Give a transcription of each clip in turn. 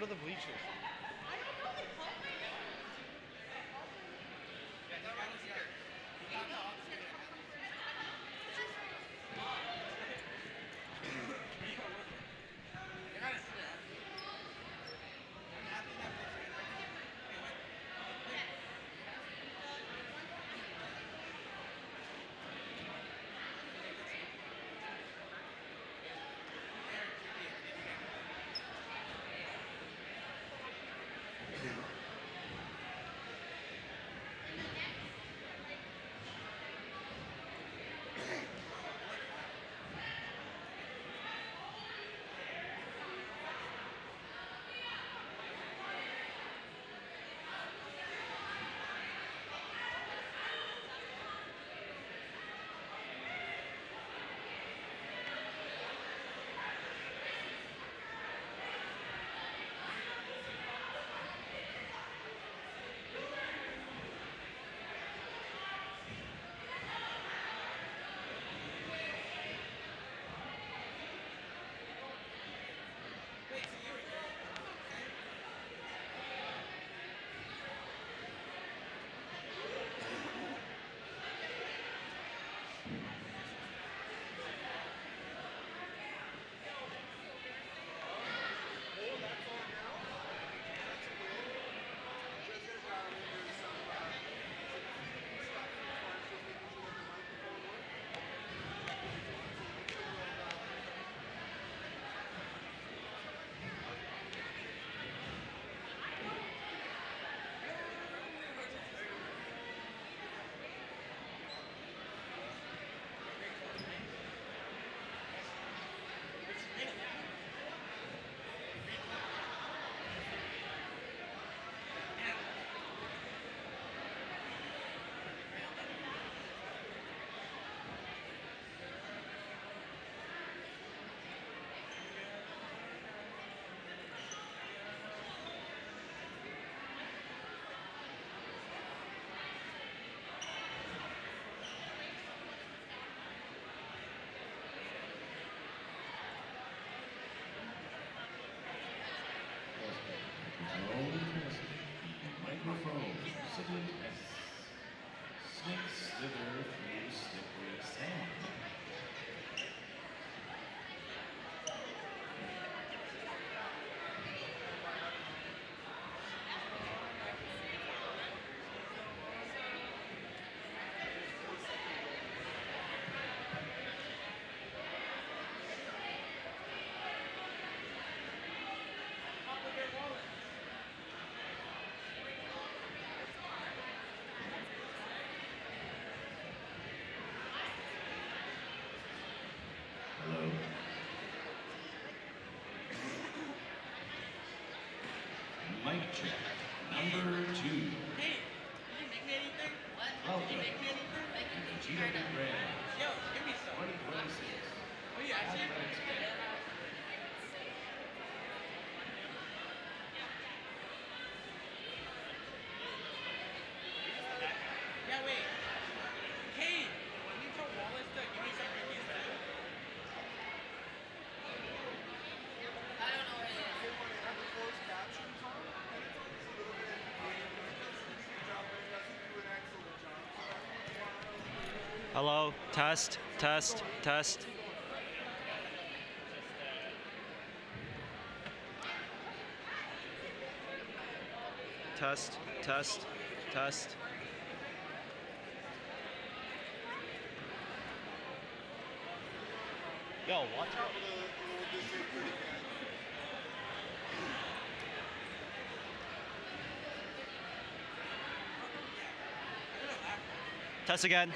to the bleachers. Microphone, sitting S. Snakes slither through slippery sand. Hello. Mic check. Number 2. Hey, did you make me anything? What? Oh, Did you make me anything? Cheetah and Red. Yo, give me some. 2026. Oh, you actually? Yeah, wait. Hey, when you tell Wallace to give me some cookies too? I don't know where it is. When they have the closed captions on, and it's always a little bit inconvenient, but it does a decent job, but it doesn't do an excellent job. So every once in a while, Hello, test, test, test. Test, test, test. Yo, watch out. a little disagree again. Test again.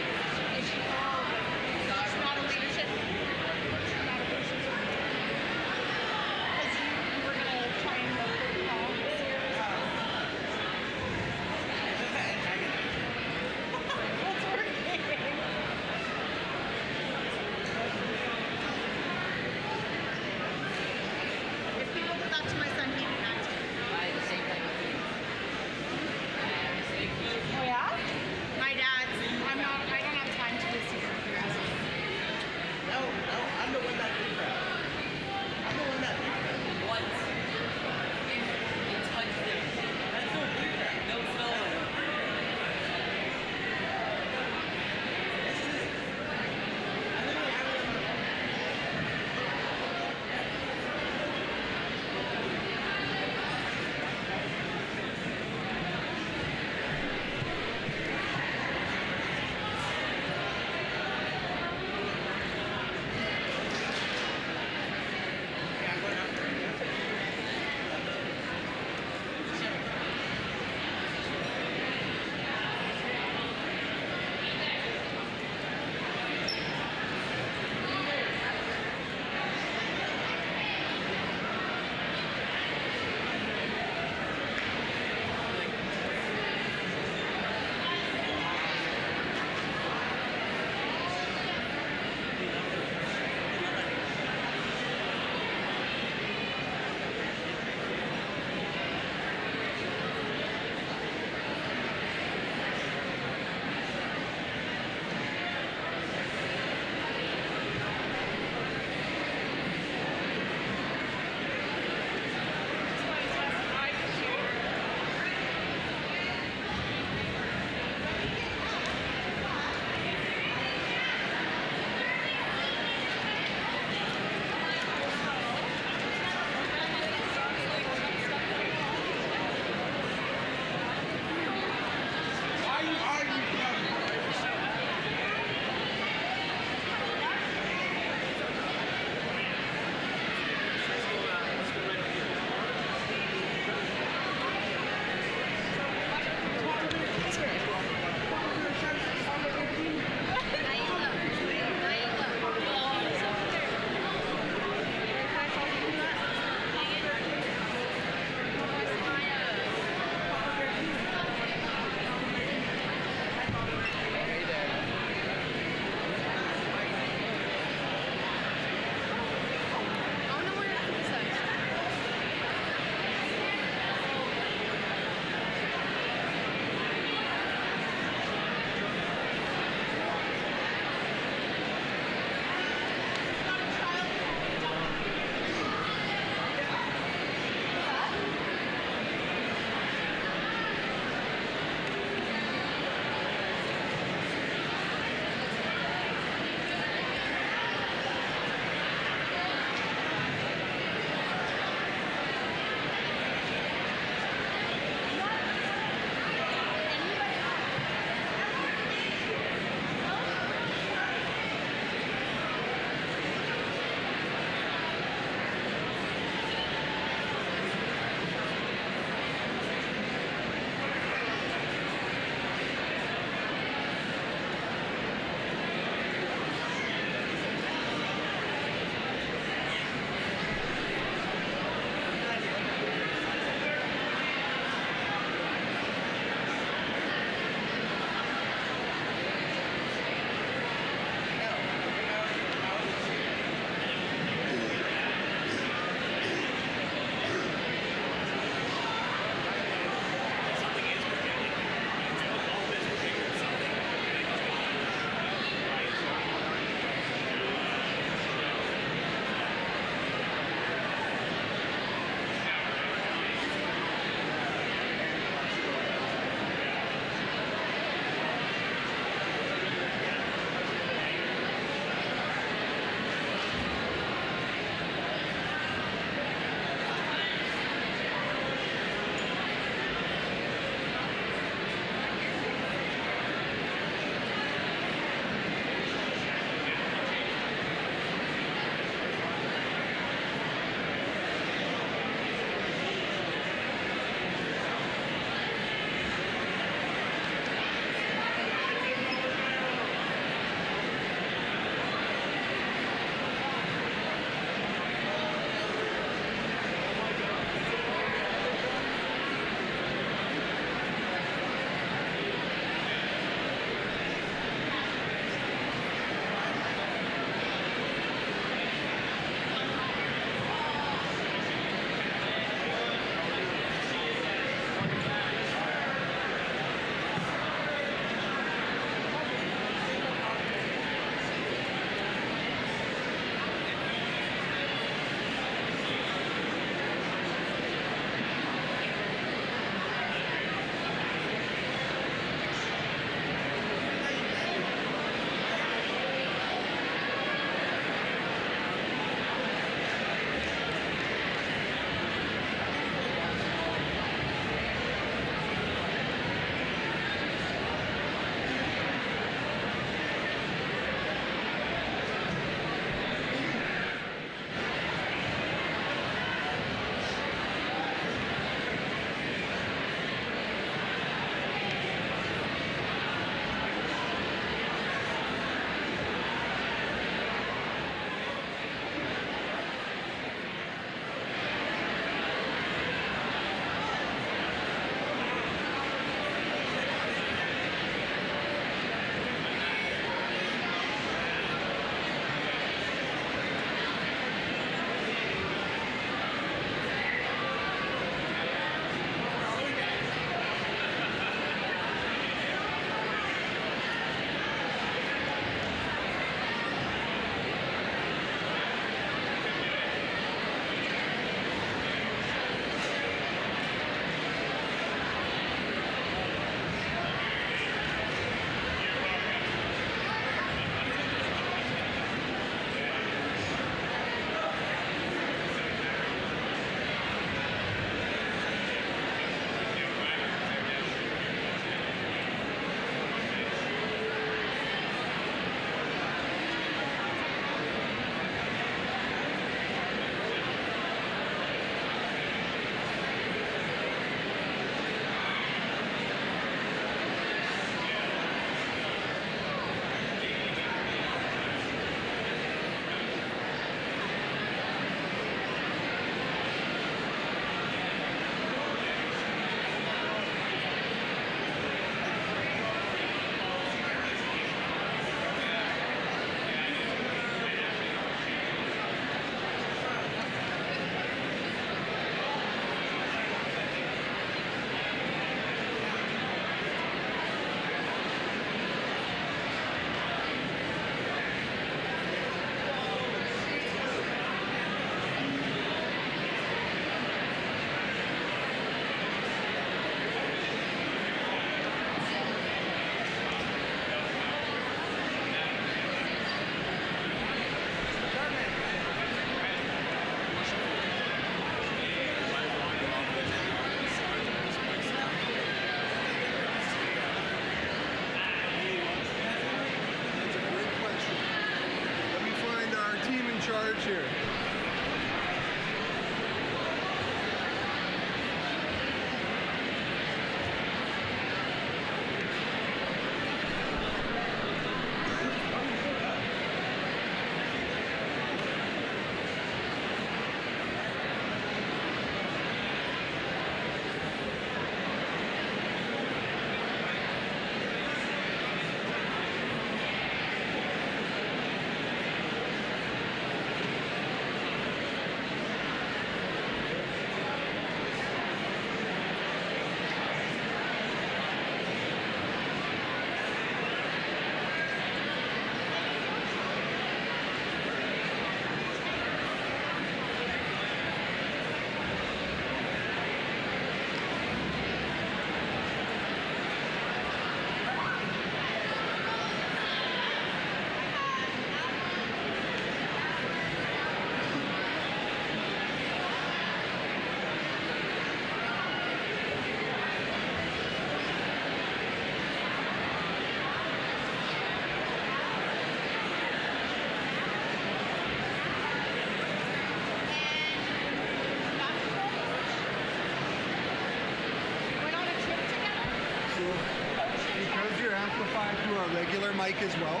feedback through our regular mic as well.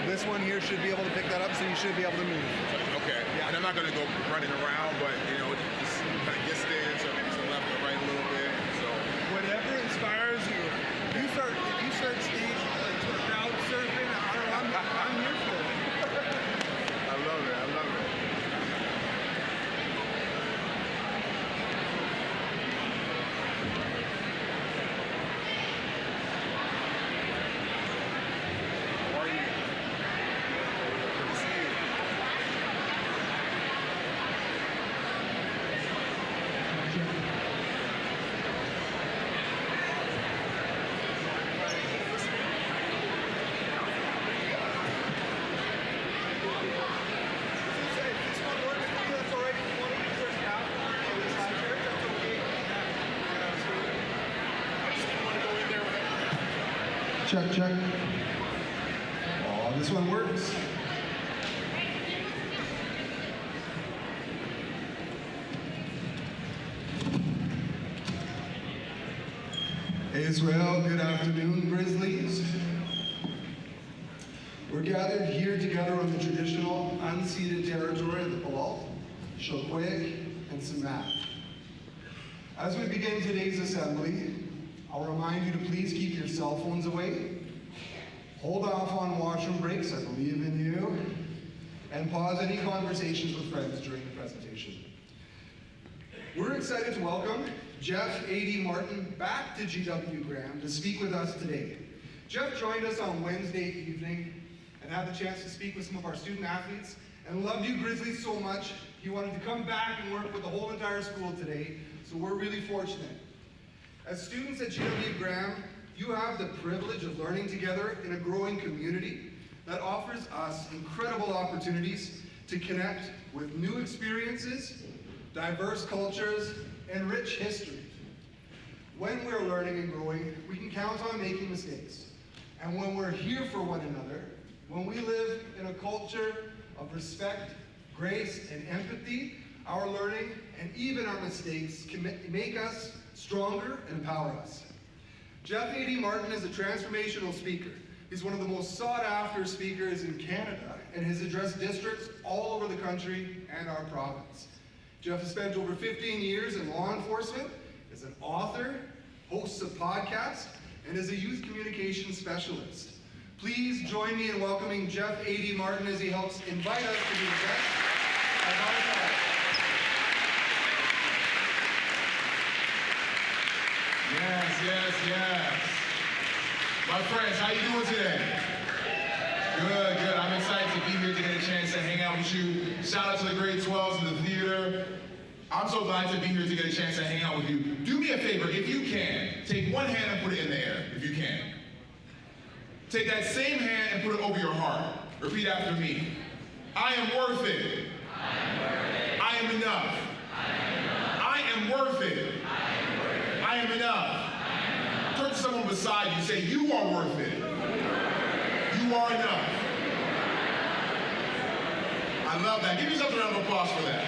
This one here should be able to pick that up, so you should be able to move. Okay. Yeah. And I'm not gonna go running around, but just kind of get stance or maybe to the left or right a little bit. So Whatever inspires you. If you start stage like crowd surfing, I'm here for it. I love it. I love it. How are you? Good to see you. Check, check. Oh, this one works. Israel, good afternoon, Grizzlies. We're gathered here together on the traditional unceded territory of the Palal, Shokwek, and Sumac. As we begin today's assembly, I'll remind you to please keep your cell phones away, hold off on washroom breaks, I believe in you, and pause any conversations with friends during the presentation. We're excited to welcome Jeff A.D. Martin back to GW Graham to speak with us today. Jeff joined us on Wednesday evening and had the chance to speak with some of our student athletes and loved you Grizzlies so much, he wanted to come back and work with the whole entire school today, so we're really fortunate. As students at GW Graham, you have the privilege of learning together in a growing community that offers us incredible opportunities to connect with new experiences, diverse cultures, and rich history. When we're learning and growing, we can count on making mistakes. And when we're here for one another, when we live in a culture of respect, grace, and empathy, our learning and even our mistakes can make us stronger and empower us. Jeff A.D. Martin is a transformational speaker. He's one of the most sought after speakers in Canada and has addressed districts all over the country and our province. Jeff has spent over 15 years in law enforcement, is an author, hosts a podcast, and is a youth communications specialist. Please join me in welcoming Jeff A.D. Martin as he helps invite us to be the best of our time. Yes, yes, yes. My friends, how you doing today? Good, good. I'm excited to be here to get a chance to hang out with you. Shout out to the grade 12s in the theater. I'm so glad to be here to get a chance to hang out with you. Do me a favor, if you can, take one hand and put it in the air, if you can. Take that same hand and put it over your heart. Repeat after me. I am worth it. I am worth it. I am enough. I am worth it. I am enough. Turn to someone beside you, say, you are worth it. You are enough. I love that. Give yourself a round of applause for that.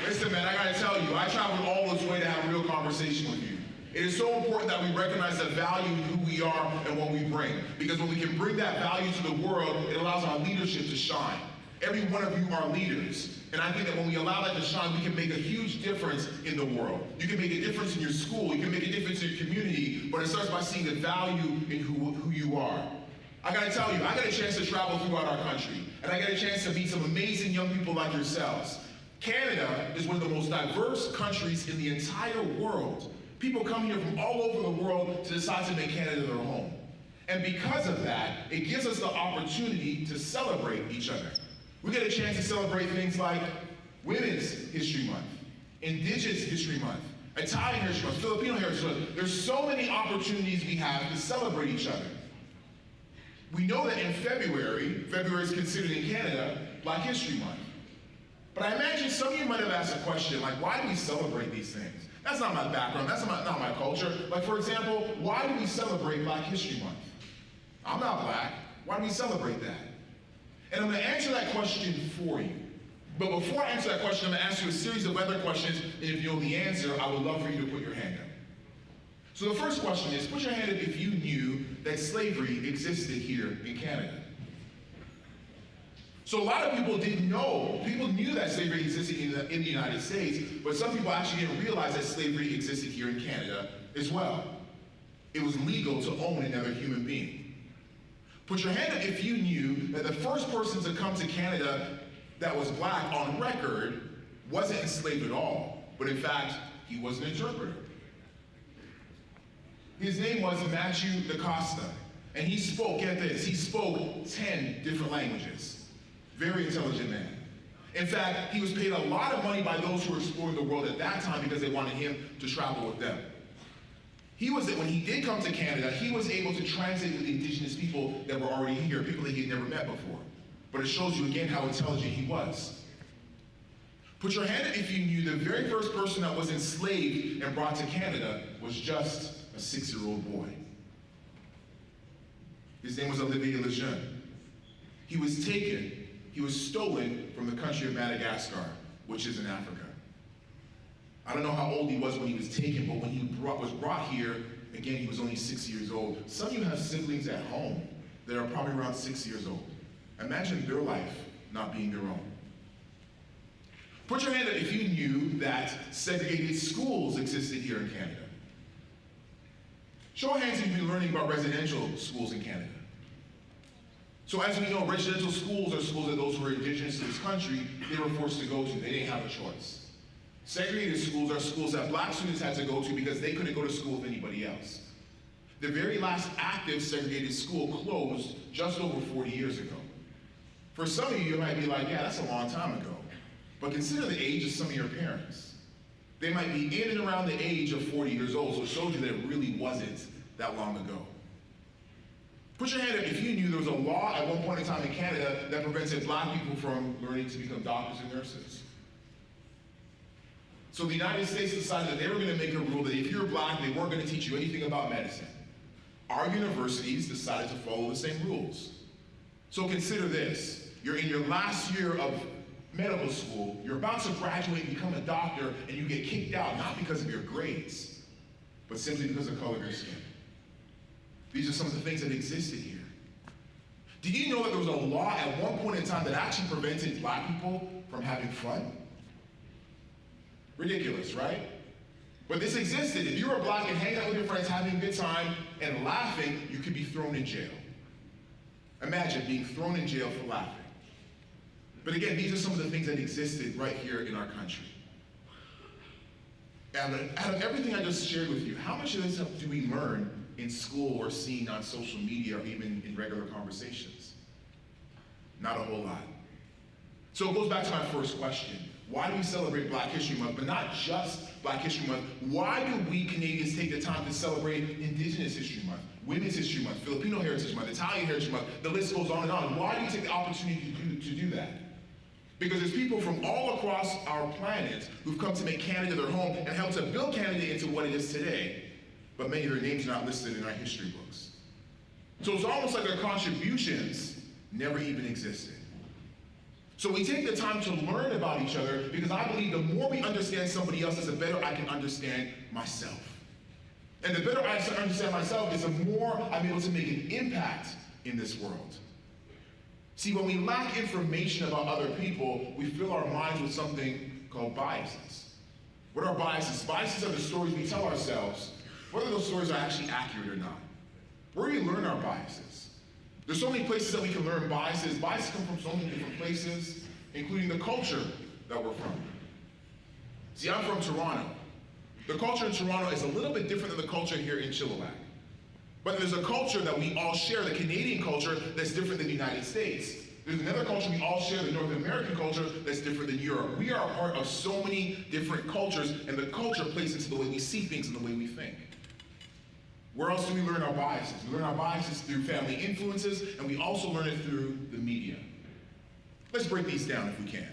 Listen, man, I gotta tell you, I traveled all this way to have a real conversation with you. It is so important that we recognize the value in who we are and what we bring. Because when we can bring that value to the world, it allows our leadership to shine. Every one of you are leaders. And I think that when we allow that to shine, we can make a huge difference in the world. You can make a difference in your school, you can make a difference in your community, but it starts by seeing the value in who you are. I gotta tell you, I got a chance to travel throughout our country, and I got a chance to meet some amazing young people like yourselves. Canada is one of the most diverse countries in the entire world. People come here from all over the world to decide to make Canada their home. And because of that, it gives us the opportunity to celebrate each other. We get a chance to celebrate things like Women's History Month, Indigenous History Month, Italian History Month, Filipino History Month. There's so many opportunities we have to celebrate each other. We know that in February is considered in Canada Black History Month. But I imagine some of you might have asked a question like, why do we celebrate these things? That's not my background, that's not my culture. Like for example, why do we celebrate Black History Month? I'm not black, why do we celebrate that? And I'm gonna answer that question for you. But before I answer that question, I'm going to ask you a series of other questions, and if you know the answer, I would love for you to put your hand up. So the first question is, put your hand up if you knew that slavery existed here in Canada. So a lot of people didn't know. People knew that slavery existed in the United States, but some people actually didn't realize that slavery existed here in Canada as well. It was legal to own another human being. Put your hand up if you knew that the first person to come to Canada that was black on record wasn't enslaved at all, but in fact, he was an interpreter. His name was Matthew DaCosta, and he spoke, get this, he spoke 10 different languages. Very intelligent man. In fact, he was paid a lot of money by those who were exploring the world at that time because they wanted him to travel with them. When he did come to Canada, he was able to translate with the indigenous people that were already here, people that he had never met before. But it shows you again how intelligent he was. Put your hand up if you knew the very first person that was enslaved and brought to Canada was just a 6-year-old boy. His name was Olivier Lejeune. He was stolen from the country of Madagascar, which is in Africa. I don't know how old he was when he was taken, but when he was brought here, again, he was only 6 years old. Some of you have siblings at home that are probably around 6 years old. Imagine their life not being their own. Put your hand up if you knew that segregated schools existed here in Canada. Show of hands if you've been learning about residential schools in Canada. So as we know, residential schools are schools that those who were indigenous to this country, they were forced to go to. They didn't have a choice. Segregated schools are schools that black students had to go to because they couldn't go to school with anybody else. The very last active segregated school closed just over 40 years ago. For some of you, you might be like, yeah, that's a long time ago. But consider the age of some of your parents. They might be in and around the age of 40 years old, so it shows you that it really wasn't that long ago. Put your hand up if you knew there was a law at one point in time in Canada that prevented black people from learning to become doctors and nurses. So the United States decided that they were going to make a rule that if you're black, they weren't going to teach you anything about medicine. Our universities decided to follow the same rules. So consider this. You're in your last year of medical school, you're about to graduate and become a doctor, and you get kicked out, not because of your grades, but simply because of color of your skin. These are some of the things that existed here. Did you know that there was a law at one point in time that actually prevented black people from having fun? Ridiculous, right? But this existed. If you were black and hanging out with your friends, having a good time, and laughing, you could be thrown in jail. Imagine being thrown in jail for laughing. But again, these are some of the things that existed right here in our country. And out of everything I just shared with you, how much of this do we learn in school or seen on social media or even in regular conversations? Not a whole lot. So it goes back to my first question. Why do we celebrate Black History Month, but not just Black History Month? Why do we Canadians take the time to celebrate Indigenous History Month, Women's History Month, Filipino Heritage Month, Italian Heritage Month? The list goes on and on. Why do you take the opportunity to do that? Because there's people from all across our planet who've come to make Canada their home and help to build Canada into what it is today, but many of their names are not listed in our history books. So it's almost like their contributions never even existed. So we take the time to learn about each other because I believe the more we understand somebody else, the better I can understand myself. And the better I understand myself is the more I'm able to make an impact in this world. See, when we lack information about other people, we fill our minds with something called biases. What are biases? Biases are the stories we tell ourselves, whether those stories are actually accurate or not. Where do we learn our biases? There's so many places that we can learn biases. Biases come from so many different places, including the culture that we're from. See, I'm from Toronto. The culture in Toronto is a little bit different than the culture here in Chilliwack. But there's a culture that we all share, the Canadian culture, that's different than the United States. There's another culture we all share, the North American culture, that's different than Europe. We are a part of so many different cultures, and the culture plays into the way we see things and the way we think. Where else do we learn our biases? We learn our biases through family influences, and we also learn it through the media. Let's break these down if we can.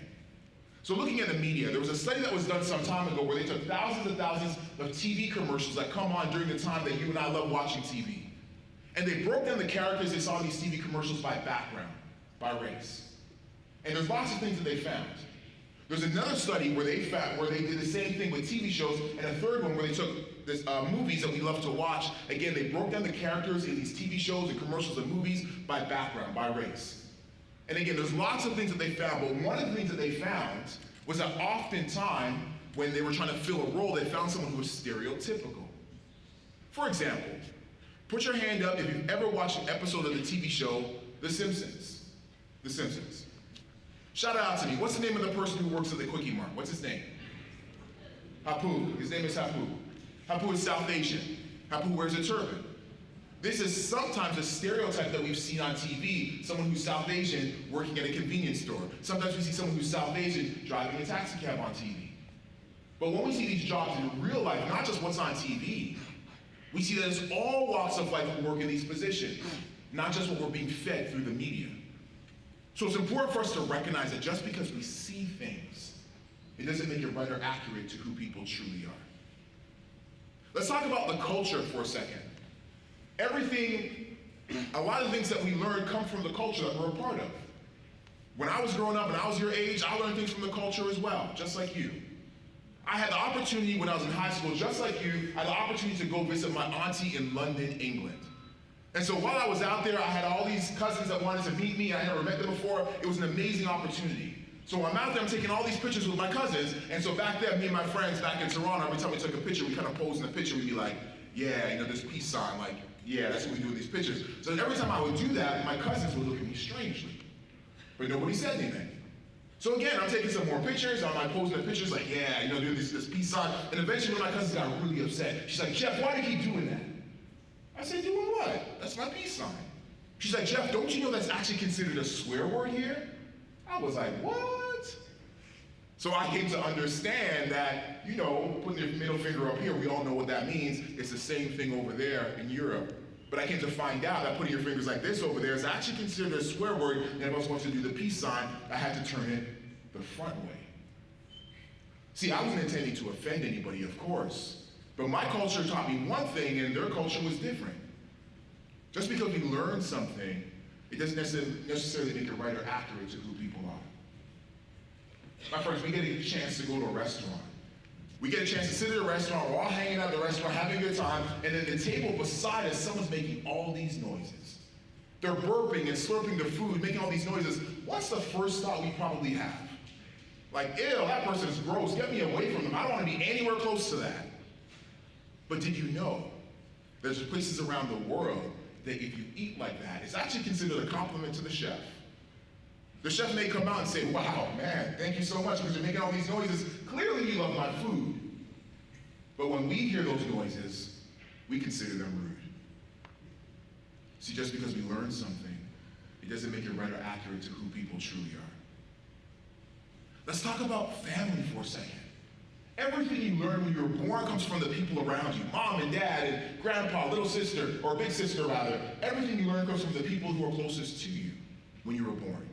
So looking at the media, there was a study that was done some time ago where they took thousands and thousands of TV commercials that come on during the time that you and I love watching TV. And they broke down the characters they saw in these TV commercials by background, by race. And there's lots of things that they found. There's another study where they did the same thing with TV shows, and a third one where they took this, movies that we love to watch. Again, they broke down the characters in these TV shows and commercials and movies by background, by race. And again, there's lots of things that they found, but one of the things that they found was that oftentimes, when they were trying to fill a role, they found someone who was stereotypical. For example, put your hand up if you've ever watched an episode of the TV show, The Simpsons. The Simpsons. Shout out to me. What's the name of the person who works at the Quickie Mart? What's his name? Hapu. His name is Hapu. Hapu is South Asian. Hapu wears a turban. This is sometimes a stereotype that we've seen on TV, someone who's South Asian working at a convenience store. Sometimes we see someone who's South Asian driving a taxi cab on TV. But when we see these jobs in real life, not just what's on TV, we see that it's all walks of life who work in these positions, not just what we're being fed through the media. So it's important for us to recognize that just because we see things, it doesn't make it right or accurate to who people truly are. Let's talk about the culture for a second. A lot of things that we learn come from the culture that we're a part of. When I was growing up and I was your age, I learned things from the culture as well, just like you. I had the opportunity when I was in high school, just like you, I had the opportunity to go visit my auntie in London, England. And so while I was out there, I had all these cousins that wanted to meet me. I never met them before. It was an amazing opportunity. So when I'm out there, I'm taking all these pictures with my cousins. And so back then, me and my friends back in Toronto, every time we took a picture, we kind of posed in the picture. We'd be like, yeah, this peace sign, like, yeah, that's what we do in these pictures. So every time I would do that, my cousins would look at me strangely. But nobody said anything. So again, I'm taking some more pictures. I'm like posing the pictures like, yeah, doing this peace sign. And eventually one of my cousins got really upset. She's like, Jeff, why do you keep doing that? I said, doing what? That's my peace sign. She's like, Jeff, don't you know that's actually considered a swear word here? I was like, what? So I came to understand that, putting your middle finger up here, we all know what that means. It's the same thing over there in Europe. But I came to find out that putting your fingers like this over there is actually considered a swear word, and if I was going to do the peace sign, I had to turn it the front way. See, I wasn't intending to offend anybody, of course. But my culture taught me one thing, and their culture was different. Just because we learn something, it doesn't necessarily make it right or accurate to who people are. My friends, we get a chance to go to a restaurant. We get a chance to sit at a restaurant, we're all hanging out at the restaurant, having a good time, and then the table beside us, someone's making all these noises. They're burping and slurping the food, making all these noises. What's the first thought we probably have? Like, ew, that person is gross, get me away from them. I don't want to be anywhere close to that. But did you know there's places around the world that if you eat like that, it's actually considered a compliment to the chef. The chef may come out and say, wow, man, thank you so much because you're making all these noises. Clearly you love my food. But when we hear those noises, we consider them rude. See, just because we learn something, it doesn't make it right or accurate to who people truly are. Let's talk about family for a second. Everything you learn when you were born comes from the people around you. Mom and dad and grandpa, little sister, or big sister rather. Everything you learn comes from the people who are closest to you when you were born.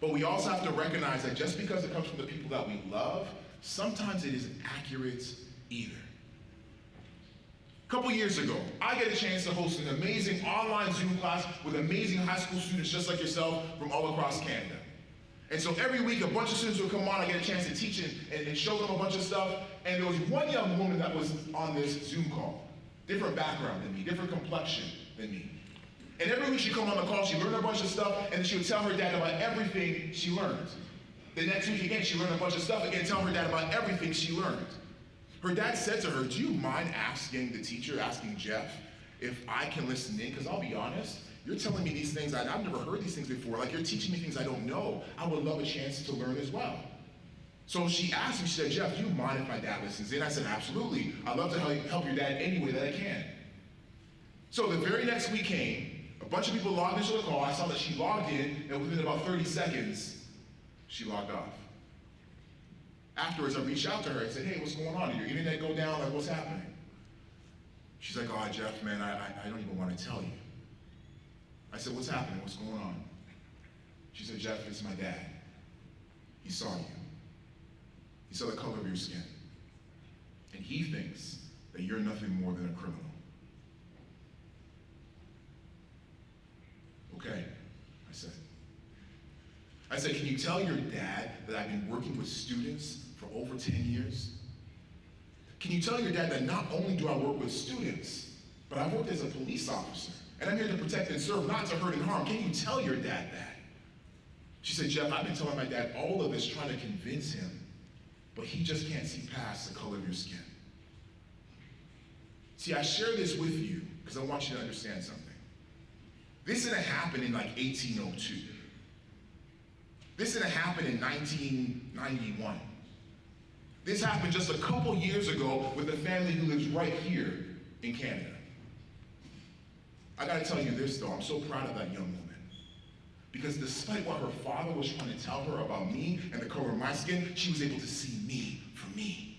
But we also have to recognize that just because it comes from the people that we love, sometimes it isn't accurate either. A couple years ago, I get a chance to host an amazing online Zoom class with amazing high school students just like yourself from all across Canada. And so every week, a bunch of students would come on, I get a chance to teach and show them a bunch of stuff. And there was one young woman that was on this Zoom call. Different background than me, different complexion than me. And every week she'd come on the call, she'd learn a bunch of stuff, and then she would tell her dad about everything she learned. The next week again, she learned a bunch of stuff, again, tell her dad about everything she learned. Her dad said to her, do you mind asking the teacher, asking Jeff, if I can listen in? Because I'll be honest, you're telling me these things, I've never heard these things before. Like, you're teaching me things I don't know. I would love a chance to learn as well. So she asked me, she said, Jeff, do you mind if my dad listens in? I said, absolutely. I'd love to help your dad any way that I can. So the very next week came, a bunch of people logged into the call. I saw that she logged in, and within about 30 seconds, she logged off. Afterwards, I reached out to her and said, hey, what's going on? Did your internet go down? Like, what's happening? She's like, oh, Jeff, man, I don't even want to tell you. I said, what's happening? What's going on? She said, Jeff, it's my dad. He saw you. He saw the color of your skin. And he thinks that you're nothing more than a criminal. Okay, I said. I said, can you tell your dad that I've been working with students for over 10 years? Can you tell your dad that not only do I work with students, but I've worked as a police officer, and I'm here to protect and serve, not to hurt and harm. Can you tell your dad that? She said, Jeff, I've been telling my dad all of this, trying to convince him, but he just can't see past the color of your skin. See, I share this with you because I want you to understand something. This didn't happen in like 1802. This didn't happen in 1991. This happened just a couple years ago with a family who lives right here in Canada. I gotta tell you this though, I'm so proud of that young woman. Because despite what her father was trying to tell her about me and the color of my skin, she was able to see me for me.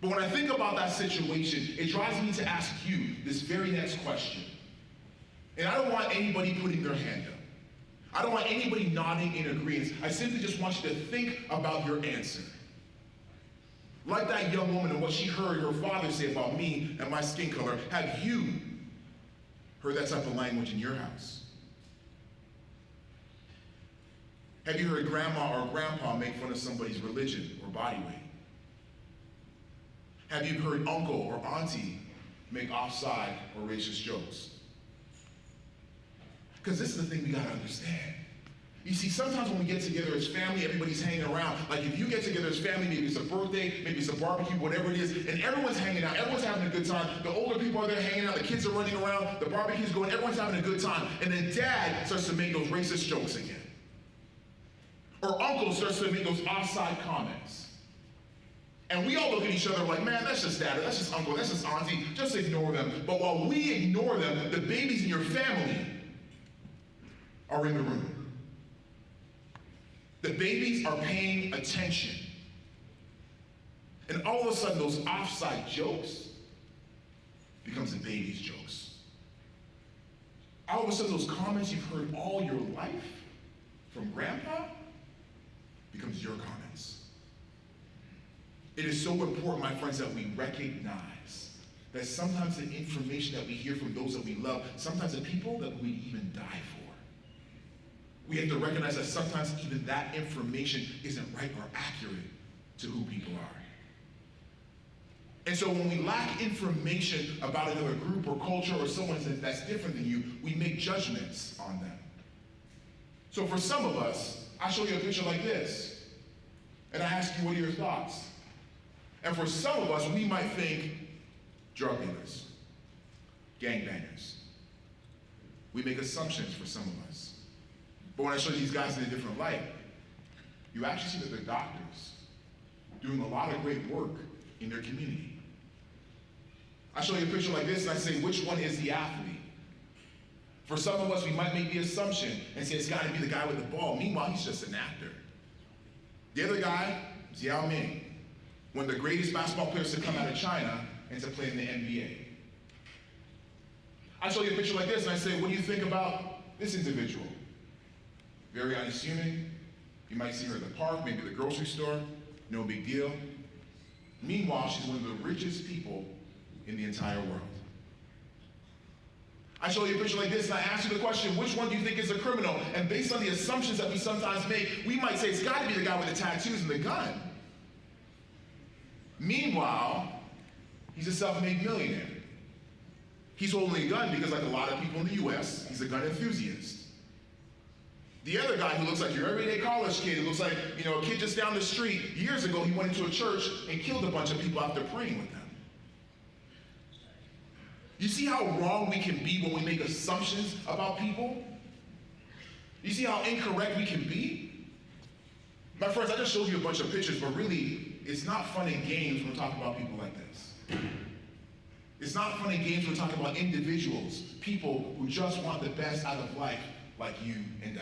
But when I think about that situation, it drives me to ask you this very next question. And I don't want anybody putting their hand up. I don't want anybody nodding in agreement. I simply just want you to think about your answer. Like that young woman and what she heard her father say about me and my skin color, have you heard that type of language in your house? Have you heard grandma or grandpa make fun of somebody's religion or body weight? Have you heard uncle or auntie make offside or racist jokes? Because this is the thing we gotta understand. You see, sometimes when we get together as family, everybody's hanging around. Like if you get together as family, maybe it's a birthday, maybe it's a barbecue, whatever it is, and everyone's hanging out, everyone's having a good time. The older people are there hanging out, the kids are running around, the barbecue's going, everyone's having a good time. And then dad starts to make those racist jokes again. Or uncle starts to make those offside comments. And we all look at each other like, man, that's just dad, that's just uncle, that's just auntie, just ignore them. But while we ignore them, the babies in your family are in the room. The babies are paying attention. And all of a sudden, those offside jokes becomes the baby's jokes. All of a sudden, those comments you've heard all your life from grandpa becomes your comments. It is so important, my friends, that we recognize that sometimes the information that we hear from those that we love, sometimes the people that we even die for, we have to recognize that sometimes even that information isn't right or accurate to who people are. And so when we lack information about another group or culture or someone that's different than you, we make judgments on them. So for some of us, I show you a picture like this, and I ask you, what are your thoughts? And for some of us, we might think drug dealers, gangbangers. We make assumptions for some of us. But when I show these guys in a different light, you actually see that they're doctors doing a lot of great work in their community. I show you a picture like this and I say, which one is the athlete? For some of us, we might make the assumption and say it's got to be the guy with the ball. Meanwhile, he's just an actor. The other guy is Yao Ming, one of the greatest basketball players to come out of China and to play in the NBA. I show you a picture like this and I say, what do you think about this individual? Very unassuming. You might see her at the park, maybe the grocery store, no big deal. Meanwhile, she's one of the richest people in the entire world. I show you a picture like this and I ask you the question, which one do you think is a criminal? And based on the assumptions that we sometimes make, we might say it's got to be the guy with the tattoos and the gun. Meanwhile, he's a self-made millionaire. He's holding a gun because, like a lot of people in the US, he's a gun enthusiast. The other guy who looks like your everyday college kid, who looks like, a kid just down the street, years ago he went into a church and killed a bunch of people after praying with them. You see how wrong we can be when we make assumptions about people? You see how incorrect we can be? My friends, I just showed you a bunch of pictures, but really, it's not fun and games when we're talking about people like this. It's not fun and games when we're talking about individuals, people who just want the best out of life, like you and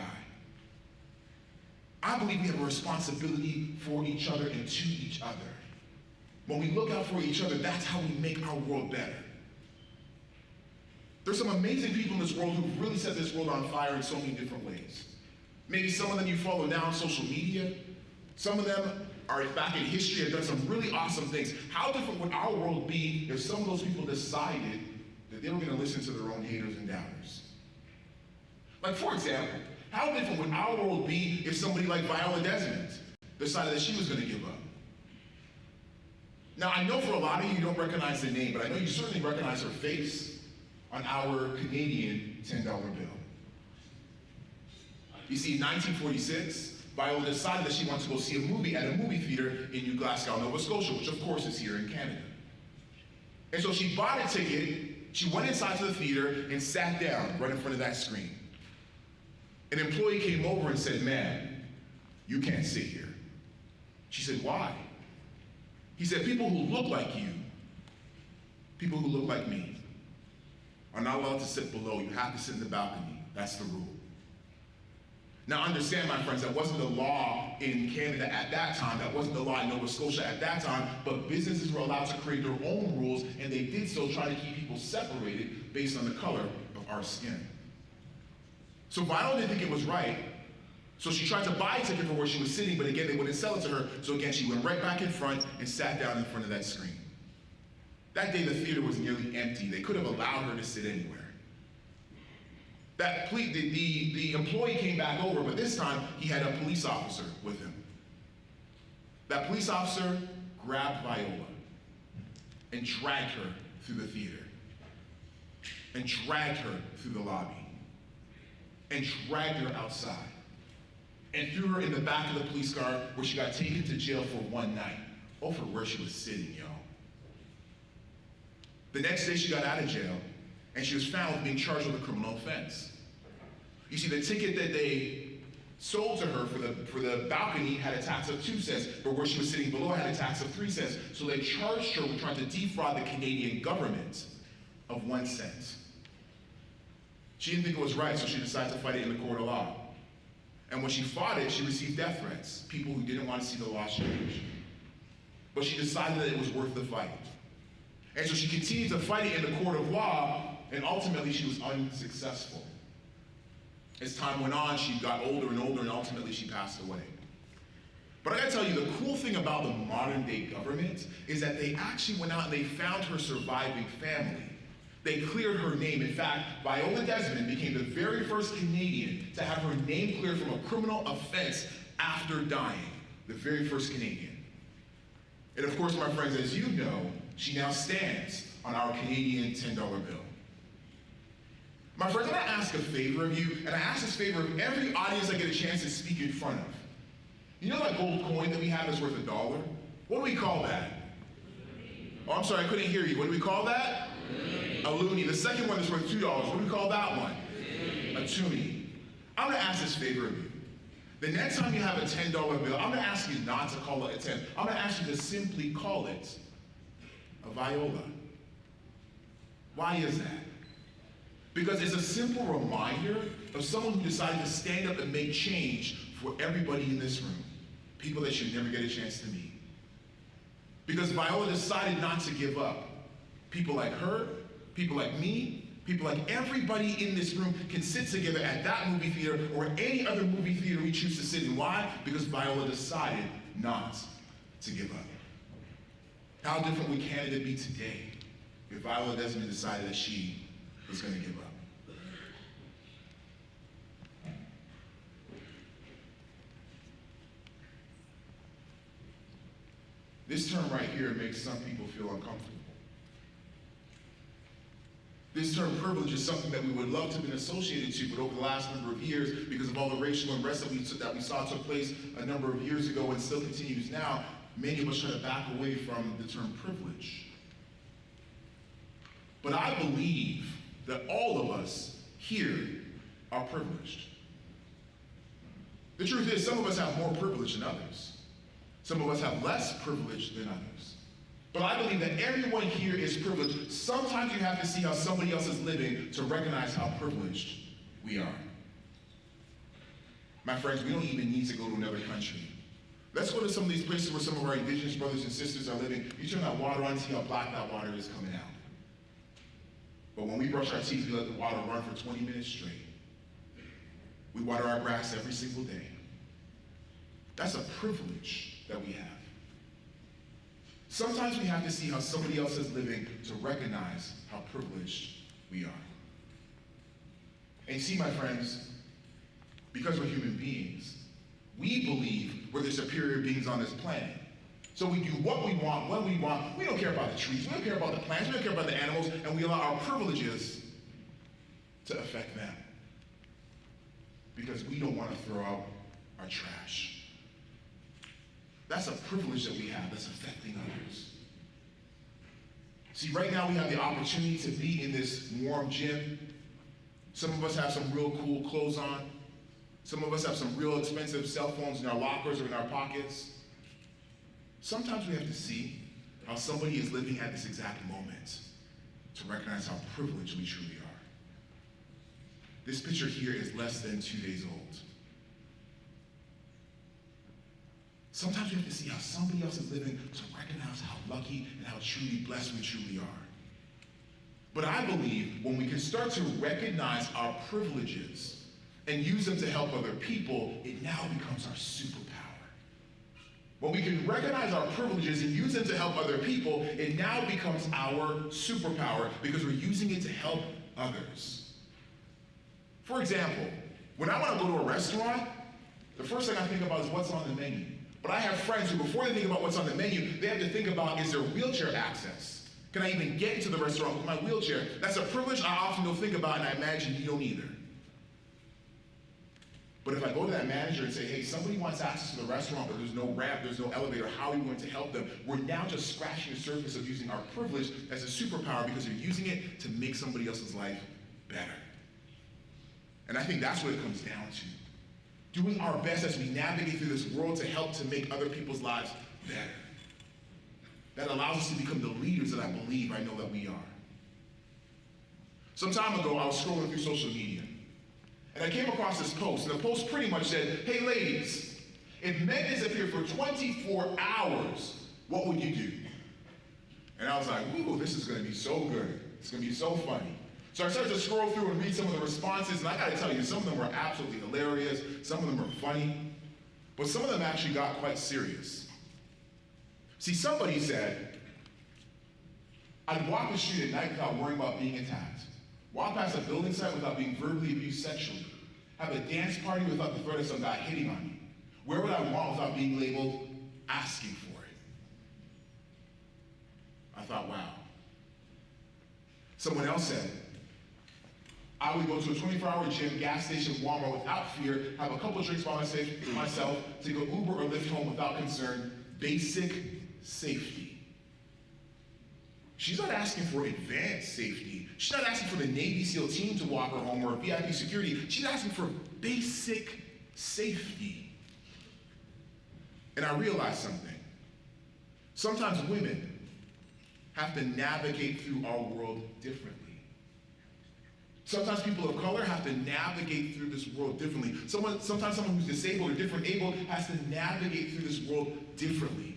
I believe we have a responsibility for each other and to each other. When we look out for each other, that's how we make our world better. There's some amazing people in this world who've really set this world on fire in so many different ways. Maybe some of them you follow now on social media. Some of them are back in history and done some really awesome things. How different would our world be if some of those people decided that they were going to listen to their own haters and doubters? Like, for example, How different would our world be if somebody like Viola Desmond decided that she was going to give up? Now, I know for a lot of you don't recognize the name, but I know you certainly recognize her face on our Canadian $10 bill. You see, in 1946, Viola decided that she wanted to go see a movie at a movie theater in New Glasgow, Nova Scotia, which of course is here in Canada. And so she bought a ticket, she went inside to the theater and sat down right in front of that screen. An employee came over and said, "Ma'am, you can't sit here." She said, "Why?" He said, "People who look like you, people who look like me, are not allowed to sit below. You have to sit in the balcony. That's the rule." Now understand, my friends, that wasn't the law in Canada at that time. That wasn't the law in Nova Scotia at that time, but businesses were allowed to create their own rules, and they did so trying to keep people separated based on the color of our skin. So Viola didn't think it was right, so she tried to buy a ticket for where she was sitting, but again, they wouldn't sell it to her, so again, she went right back in front and sat down in front of that screen. That day, the theater was nearly empty. They could have allowed her to sit anywhere. The employee came back over, but this time he had a police officer with him. That police officer grabbed Viola and dragged her through the theater, and dragged her through the lobby, and dragged her outside, and threw her in the back of the police car where she got taken to jail for one night. Oh, for where she was sitting, y'all. The next day she got out of jail, and she was found with being charged with a criminal offense. You see, the ticket that they sold to her for the balcony had a tax of 2 cents, but where she was sitting below had a tax of 3 cents. So they charged her with trying to defraud the Canadian government of 1 cent. She didn't think it was right, so she decided to fight it in the court of law. And when she fought it, she received death threats, people who didn't want to see the law changed. But she decided that it was worth the fight. And so she continued to fight it in the court of law, and ultimately she was unsuccessful. As time went on, she got older and older, and ultimately she passed away. But I gotta tell you, the cool thing about the modern day government is that they actually went out and they found her surviving family. They cleared her name. In fact, Viola Desmond became the very first Canadian to have her name cleared from a criminal offense after dying. The very first Canadian. And of course, my friends, as you know, she now stands on our Canadian $10 bill. My friends, I'm gonna ask a favor of you, and I ask this favor of every audience I get a chance to speak in front of. You know that gold coin that we have that's worth $1? What do we call that? Oh, I'm sorry, I couldn't hear you. What do we call that? A loonie. The second one is worth $2. What do we call that one? A toonie. I'm gonna ask this favor of you. The next time you have a $10 bill, I'm gonna ask you not to call it a 10. I'm gonna ask you to simply call it a Viola. Why is that? Because it's a simple reminder of someone who decided to stand up and make change for everybody in this room. People that should never get a chance to meet. Because Viola decided not to give up. People like her, people like me, people like everybody in this room can sit together at that movie theater or any other movie theater we choose to sit in. Why? Because Viola decided not to give up. How different would Canada be today if Viola Desmond decided that she was going to give up? This term right here makes some people feel uncomfortable. This term privilege is something that we would love to have been associated to, but over the last number of years, because of all the racial unrest that we saw took place a number of years ago and still continues now, many of us try to back away from the term privilege. But I believe that all of us here are privileged. The truth is, some of us have more privilege than others. Some of us have less privilege than others. But I believe that everyone here is privileged. Sometimes you have to see how somebody else is living to recognize how privileged we are. My friends, we don't even need to go to another country. Let's go to some of these places where some of our indigenous brothers and sisters are living. You turn that water on and see how black that water is coming out. But when we brush our teeth, we let the water run for 20 minutes straight. We water our grass every single day. That's a privilege that we have. Sometimes we have to see how somebody else is living to recognize how privileged we are. And you see, my friends, because we're human beings. We believe we're the superior beings on this planet. So we do what we want, when we want. We don't care about the trees, we don't care about the plants, we don't care about the animals, and we allow our privileges to affect them. Because we don't want to throw out our trash. That's a privilege that we have that's affecting others. See, right now we have the opportunity to be in this warm gym. Some of us have some real cool clothes on. Some of us have some real expensive cell phones in our lockers or in our pockets. Sometimes we have to see how somebody is living at this exact moment to recognize how privileged we truly are. This picture here is less than 2 days old. Sometimes we have to see how somebody else is living to recognize how lucky and how truly blessed we truly are. But I believe when we can start to recognize our privileges and use them to help other people, it now becomes our superpower. When we can recognize our privileges and use them to help other people, it now becomes our superpower because we're using it to help others. For example, when I want to go to a restaurant, the first thing I think about is what's on the menu. But I have friends who, before they think about what's on the menu, they have to think about, is there wheelchair access? Can I even get into the restaurant with my wheelchair? That's a privilege I often don't think about, and I imagine you don't either. But if I go to that manager and say, hey, somebody wants access to the restaurant, but there's no ramp, there's no elevator, how are we going to help them? We're now just scratching the surface of using our privilege as a superpower because we're using it to make somebody else's life better. And I think that's what it comes down to. Doing our best as we navigate through this world to help to make other people's lives better. That allows us to become the leaders that I believe I know that we are. Some time ago, I was scrolling through social media. And I came across this post, and the post pretty much said, hey ladies, if men disappear for 24 hours, what would you do? And I was like, ooh, this is gonna be so good. It's gonna be so funny. So I started to scroll through and read some of the responses, and I gotta tell you, some of them were absolutely hilarious, some of them were funny, but some of them actually got quite serious. See, somebody said, I'd walk the street at night without worrying about being attacked. Walk past a building site without being verbally abused sexually. Have a dance party without the threat of some guy hitting on me. Where would I want without being labeled asking for it? I thought, wow. Someone else said, I would go to a 24-hour gym, gas station, Walmart without fear, have a couple drinks by myself, take an Uber or Lyft home without concern. Basic safety. She's not asking for advanced safety. She's not asking for the Navy SEAL team to walk her home or VIP security. She's asking for basic safety. And I realized something. Sometimes women have to navigate through our world differently. Sometimes people of color have to navigate through this world differently. Sometimes someone who's disabled or different able has to navigate through this world differently.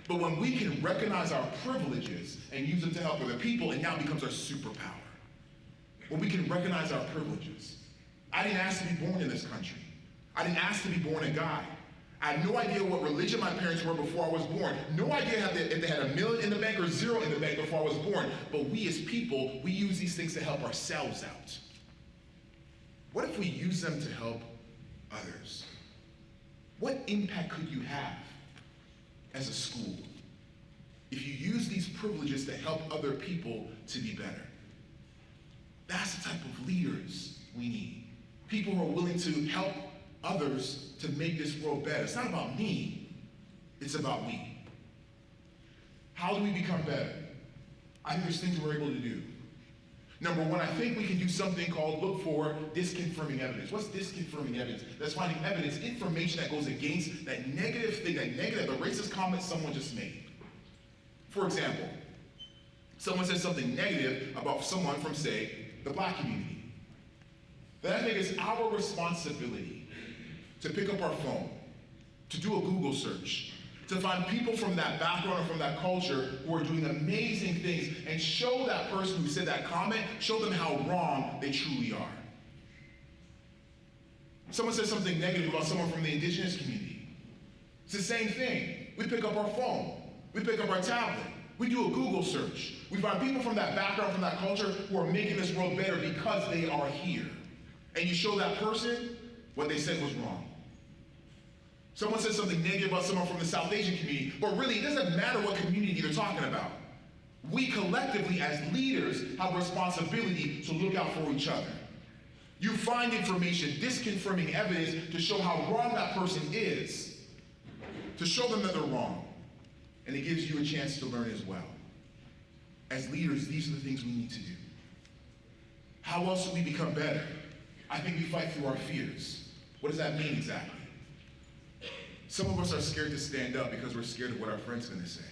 But when we can recognize our privileges and use them to help other people, it now becomes our superpower. When we can recognize our privileges. I didn't ask to be born in this country. I didn't ask to be born a guy. I had no idea what religion my parents were before I was born. No idea if they had $1 million in the bank or 0 in the bank before I was born. But we as people, we use these things to help ourselves out. What if we use them to help others? What impact could you have as a school if you use these privileges to help other people to be better? That's the type of leaders we need. People who are willing to help others to make this world better. It's not about me, it's about we. How do we become better? I think there's things we're able to do. Number one, I think we can do something called look for disconfirming evidence. What's disconfirming evidence? That's finding evidence, information that goes against that negative thing, the racist comment someone just made. For example, someone says something negative about someone from, say, the black community. Then I think it's our responsibility to pick up our phone, to do a Google search, to find people from that background or from that culture who are doing amazing things and show that person who said that comment, show them how wrong they truly are. Someone says something negative about someone from the indigenous community. It's the same thing. We pick up our phone, we pick up our tablet, we do a Google search. We find people from that background, from that culture who are making this world better because they are here. And you show that person what they said was wrong. Someone said something negative about someone from the South Asian community, but really it doesn't matter what community they're talking about. We collectively as leaders have a responsibility to look out for each other. You find information, disconfirming evidence to show how wrong that person is, to show them that they're wrong. And it gives you a chance to learn as well. As leaders, these are the things we need to do. How else do we become better? I think we fight through our fears. What does that mean exactly? Some of us are scared to stand up because we're scared of what our friend's gonna say.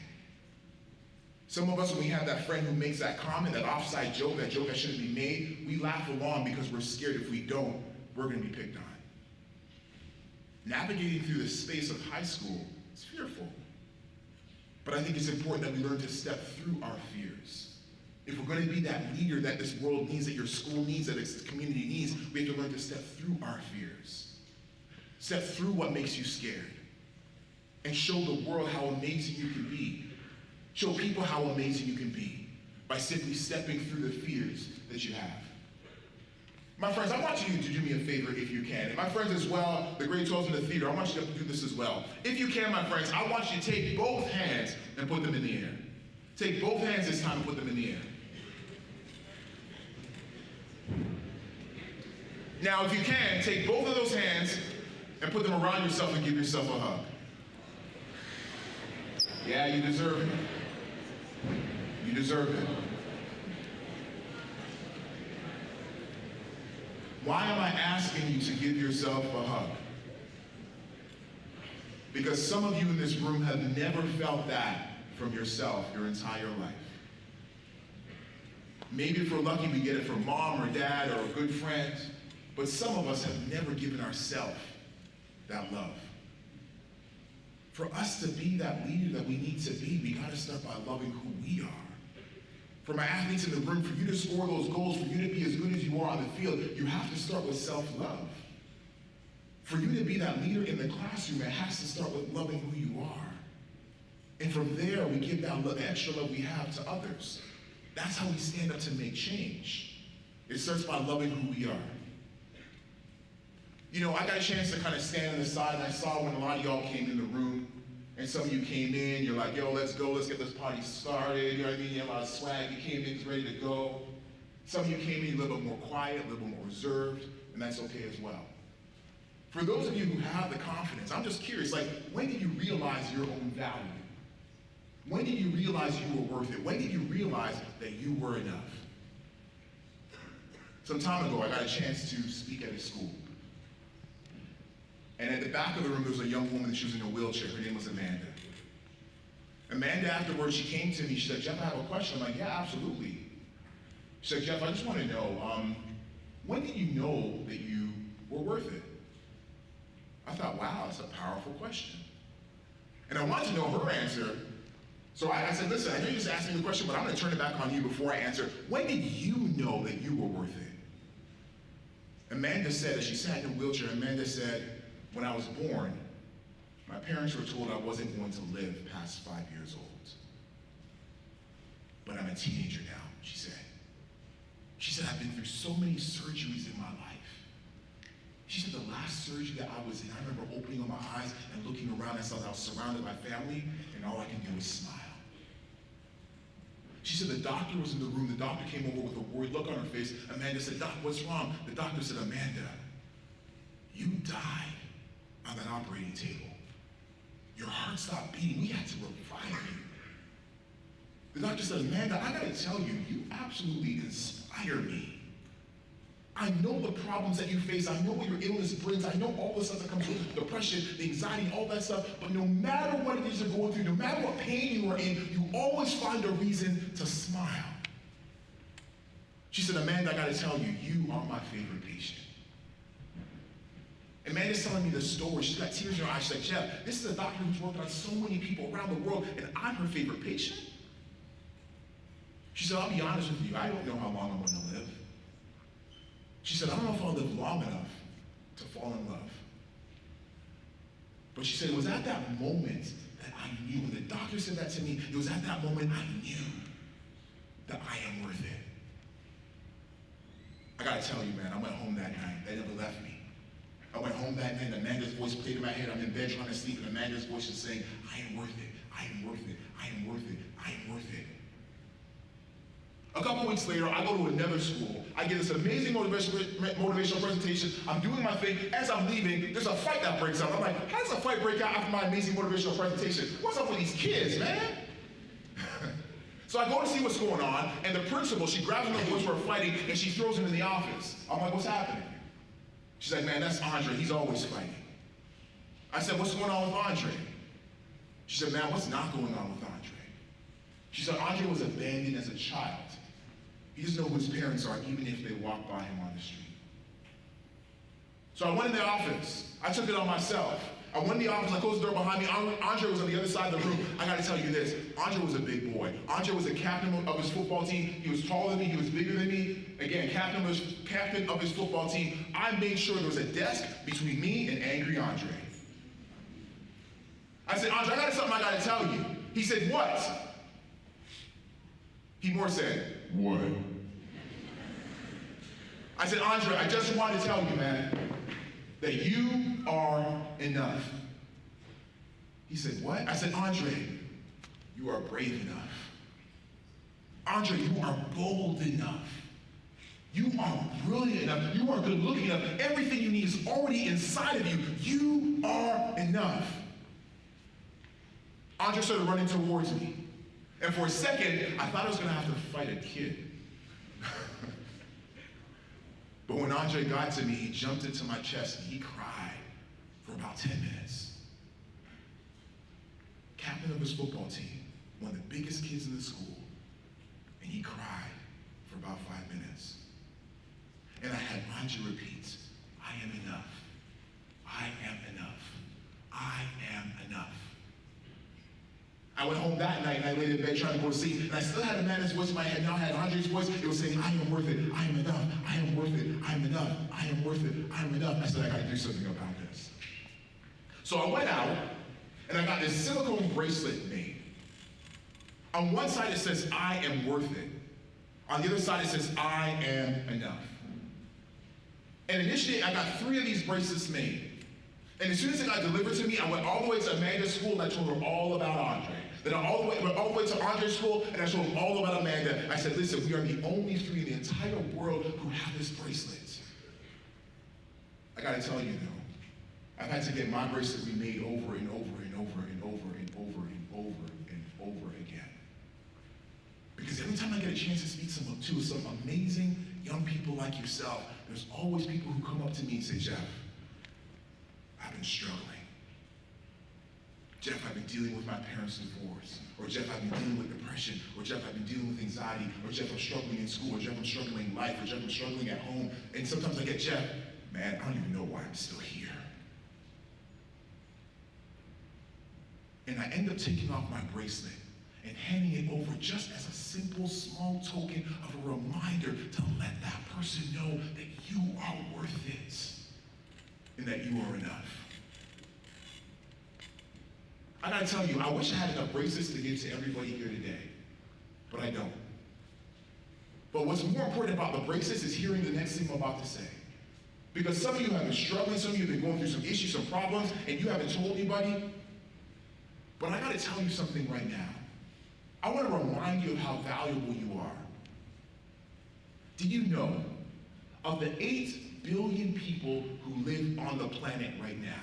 Some of us, when we have that friend who makes that comment, that offside joke, that joke that shouldn't be made, we laugh along because we're scared if we don't, we're gonna be picked on. Navigating through the space of high school is fearful. But I think it's important that we learn to step through our fears. If we're gonna be that leader that this world needs, that your school needs, that this community needs, we have to learn to step through our fears. Step through what makes you scared. And show the world how amazing you can be. Show people how amazing you can be by simply stepping through the fears that you have. My friends, I want you to do me a favor if you can. And my friends as well, the grade 12s in the theater, I want you to do this as well. If you can, my friends, I want you to take both hands and put them in the air. Take both hands this time and put them in the air. Now, if you can, take both of those hands and put them around yourself and give yourself a hug. Yeah, you deserve it. You deserve it. Why am I asking you to give yourself a hug? Because some of you in this room have never felt that from yourself your entire life. Maybe if we're lucky we get it from mom or dad or a good friend, but some of us have never given ourselves that love. For us to be that leader that we need to be, we gotta start by loving who we are. For my athletes in the room, for you to score those goals, for you to be as good as you are on the field, you have to start with self-love. For you to be that leader in the classroom, it has to start with loving who you are. And from there, we give that extra love we have to others. That's how we stand up to make change. It starts by loving who we are. You know, I got a chance to kind of stand on the side, and I saw when a lot of y'all came in the room, and some of you came in, you're like, yo, let's go, let's get this party started, you know what I mean? You have a lot of swag, you came in, ready to go. Some of you came in a little bit more quiet, a little bit more reserved, and that's okay as well. For those of you who have the confidence, I'm just curious, like, when did you realize your own value? When did you realize you were worth it? When did you realize that you were enough? Some time ago, I got a chance to speak at a school. And at the back of the room, there was a young woman, she was in a wheelchair. Her name was Amanda. Amanda, afterwards, she came to me. She said, Jeff, I have a question. I'm like, yeah, absolutely. She said, Jeff, I just want to know, when did you know that you were worth it? I thought, wow, that's a powerful question. And I wanted to know her answer. So I said, listen, I know you just asked me the question, but I'm going to turn it back on you before I answer. When did you know that you were worth it? Amanda said, as she sat in a wheelchair, Amanda said, when I was born, my parents were told I wasn't going to live past 5 years old. But I'm a teenager now, she said. She said, I've been through so many surgeries in my life. She said the last surgery that I was in, I remember opening up my eyes and looking around, I saw that I was surrounded by family, and all I could do was smile. She said the doctor was in the room, the doctor came over with a worried look on her face. Amanda said, Doc, what's wrong? The doctor said, Amanda, you died on that operating table. Your heart stopped beating. We had to revive you. The doctor said, Amanda, I gotta tell you, you absolutely inspire me. I know the problems that you face. I know what your illness brings. I know all the stuff that comes with depression, the anxiety, all that stuff. But no matter what it is you're going through, no matter what pain you are in, you always find a reason to smile. She said, Amanda, I gotta tell you, you are my favorite patient. Amanda's telling me the story. She's got tears in her eyes. She's like, Jeff, this is a doctor who's worked on so many people around the world, and I'm her favorite patient. She said, I'll be honest with you, I don't know how long I'm going to live. She said, I don't know if I'll live long enough to fall in love. But she said, it was at that moment that I knew. When the doctor said that to me, it was at that moment I knew that I am worth it. I gotta tell you, man, I went home that night. They never left me. I went home voice played in my head. I'm in bed trying to sleep, and Amanda's voice is saying, I am worth it, I am worth it, I am worth it, I am worth it. A couple weeks later, I go to another school. I get this amazing motivational presentation. I'm doing my thing. As I'm leaving, there's a fight that breaks out. I'm like, how does a fight break out after my amazing motivational presentation? What's up with these kids, man? So I go to see what's going on, and the principal, she grabs him, the boys were fighting, and she throws him in the office. I'm like, what's happening? She's like, man, that's Andre. He's always fighting. I said, what's going on with Andre? She said, man, what's not going on with Andre? She said, Andre was abandoned as a child. He doesn't know who his parents are, even if they walk by him on the street. So I went in the office. I took it on myself. I went in the office, I closed the door behind me. Andre was on the other side of the room. I gotta tell you this, Andre was a big boy. Andre was the captain of his football team. He was taller than me, he was bigger than me. Again, captain of his football team. I made sure there was a desk between me and angry Andre. I said, Andre, I got something I gotta tell you. He said, what? He more said, what? I said, Andre, I just wanted to tell you, man, that you are enough. He said, what? I said, Andre, you are brave enough. Andre, you are bold enough. You are brilliant enough. You are good looking enough. Everything you need is already inside of you. You are enough. Andre started running towards me. And for a second, I thought I was gonna have to fight a kid. But when Andre got to me, he jumped into my chest and he cried for about 10 minutes. Captain of his football team, one of the biggest kids in the school, and he cried for about 5 minutes. And I had Andre repeat, I am enough. I am enough. I am enough. I went home that night and I laid in bed trying to go to sleep, and I still had Amanda's voice in my head. Now I had Andre's voice. It was saying, I am worth it. I am enough. I am worth it. I am enough. I am worth it. I am enough. I said, I got to do something about this. So I went out and I got this silicone bracelet made. On one side it says, I am worth it. On the other side it says, I am enough. And initially I got 3 of these bracelets made. And as soon as it got delivered to me, I went all the way to Amanda's school and I told her all about Andre. Then I went all the way to Andre's school and I told her all about Amanda. I said, listen, we are the only 3 in the entire world who have this bracelet. I gotta tell you though, I've had to get my bracelet remade over and over and over and over and over and over and over again. Because every time I get a chance to speak to some amazing young people like yourself, there's always people who come up to me and say, Jeff, I've been struggling. Jeff, I've been dealing with my parents' divorce. Or Jeff, I've been dealing with depression. Or Jeff, I've been dealing with anxiety. Or Jeff, I'm struggling in school. Or Jeff, I'm struggling in life. Or Jeff, I'm struggling at home. And sometimes I get, Jeff, man, I don't even know why I'm still here. And I end up taking off my bracelet and handing it over just as a simple, small token of a reminder to let that person know that you are worth it and that you are enough. I gotta tell you, I wish I had enough bracelets to give to everybody here today, but I don't. But what's more important about the bracelets is hearing the next thing I'm about to say. Because some of you have been struggling, some of you have been going through some issues, some problems, and you haven't told anybody. But I gotta tell you something right now. I wanna remind you of how valuable you are. Do you know, of the 8 billion people who live on the planet right now,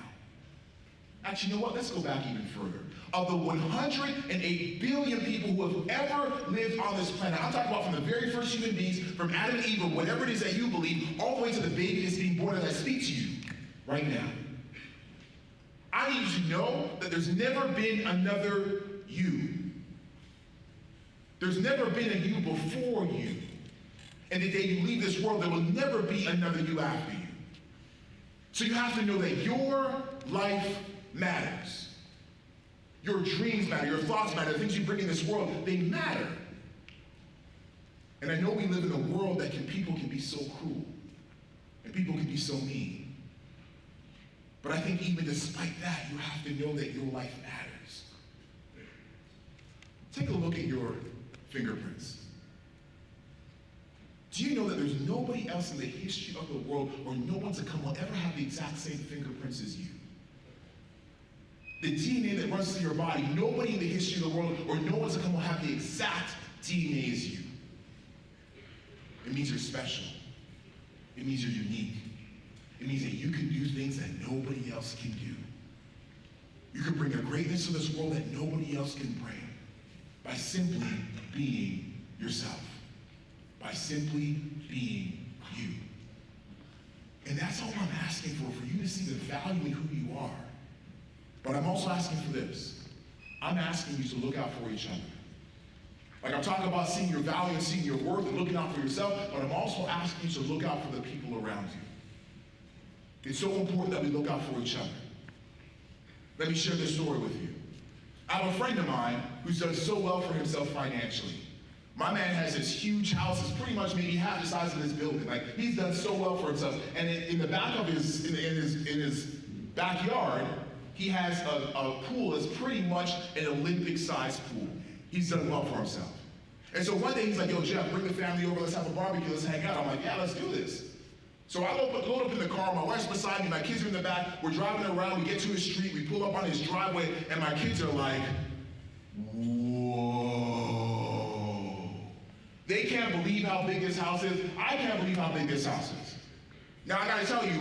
actually, you know what? Let's go back even further. Of the 108 billion people who have ever lived on this planet, I'm talking about from the very first human beings, from Adam and Eve, or whatever it is that you believe, all the way to the baby that's being born as I speak to you right now. I need you to know that there's never been another you. There's never been a you before you. And the day you leave this world, there will never be another you after you. So you have to know that your life matters. Your dreams matter, your thoughts matter, the things you bring in this world, they matter. And I know we live in a world that people can be so cruel, and people can be so mean. But I think even despite that, you have to know that your life matters. Take a look at your fingerprints. Do you know that there's nobody else in the history of the world, or no one to come will ever have the exact same fingerprints as you? The DNA that runs through your body, nobody in the history of the world or no one's going to have the exact DNA as you. It means you're special. It means you're unique. It means that you can do things that nobody else can do. You can bring a greatness to this world that nobody else can bring by simply being yourself, by simply being you. And that's all I'm asking for you to see the value in who you are. But I'm also asking for this. I'm asking you to look out for each other. Like I'm talking about seeing your value and seeing your worth and looking out for yourself, but I'm also asking you to look out for the people around you. It's so important that we look out for each other. Let me share this story with you. I have a friend of mine who's done so well for himself financially. My man has this huge house, it's pretty much maybe half the size of this building. Like he's done so well for himself. And in the back of his backyard, he has a pool that's pretty much an Olympic-sized pool. He's done well for himself. And so one day he's like, yo, Jeff, bring the family over, let's have a barbecue, let's hang out. I'm like, yeah, let's do this. So I load up in the car, my wife's beside me, my kids are in the back, we're driving around, we get to his street, we pull up on his driveway, and my kids are like, whoa. They can't believe how big this house is. I can't believe how big this house is. Now I gotta tell you,